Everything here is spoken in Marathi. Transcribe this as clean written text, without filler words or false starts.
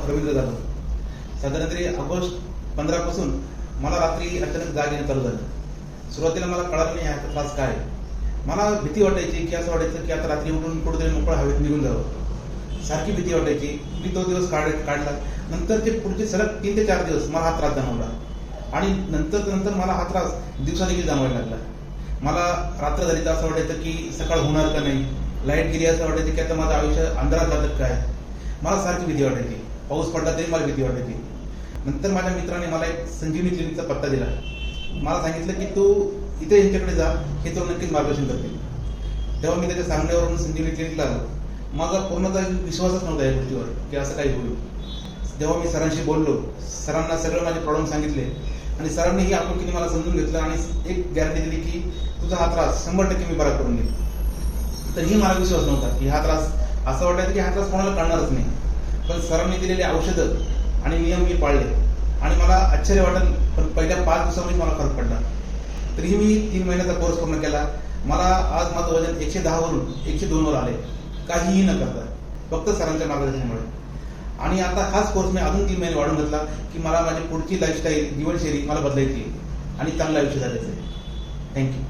रवींद्र जाधव. साधारण तरी ऑगस्ट 15 पासून मला रात्री अचानक जाग येणं चालू झालं. सुरुवातीला मला कळालं नाही याचा त्रास काय. मला भीती वाटायची की असं वाटायचं की आता रात्री उठून कुठेतरी मोकळ्या हवेत निघून जावं. सारखी भीती वाटायची. मी तो दिवस काढला. नंतरचे पुढचे सलग 3 ते 4 दिवस मला हा त्रास जाणवला आणि नंतर मला हा त्रास दिवसा देखील जाणवायला लागला. मला रात्र झाली तर असं वाटायचं की सकाळ होणार का नाही. लाईट गेली असं वाटायचं की आता माझं आयुष्य अंधारात जातं काय. मला सारखी भीती वाटायची. पाऊस पडला तरी मला भीती वाटायची. नंतर माझ्या मित्राने मला एक संजीवनी क्लिनिकचा पत्ता दिला. मला सांगितलं की तू इथे यांच्याकडे जा, हे तो नक्कीच मार्गदर्शन करतील. तेव्हा मी त्याच्या सांगण्यावरून संजीवनी क्लिनिकला आलो. माझा पूर्णतः विश्वासच नव्हता या गोष्टीवर की असं काही होईल. जेव्हा मी सरांशी बोललो, सरांना सगळं माझे प्रॉब्लेम सांगितले आणि सरांनी ही आपुलकीने मला समजून घेतलं आणि एक गॅरंटी दिली की तुझा हा त्रास 100% मी बरा करून देईन. तर ही मला विश्वास नव्हता की हा त्रास, असं वाटायचं की हा त्रास कोणाला कळणारच नाही. पण सरांनी दिलेले औषधं आणि नियम मी पाळले आणि मला आश्चर्य वाटलं. पण पहिल्या 5 दिवसांमध्ये मला फरक पडला. तरीही मी 3 महिन्याचा कोर्स पूर्ण केला. मला आज माझं वजन 110 वरून 102 वर आले, काहीही न करता, फक्त सरांच्या मार्गदर्शनामुळे. आणि आता हाच कोर्स मी अजून 3 महिने वाढून घेतला की मला माझी पुढची लाईफस्टाईल, जीवनशैली मला बदलायची आणि चांगलं आयुष्य झाल्याचं आहे. थँक्यू.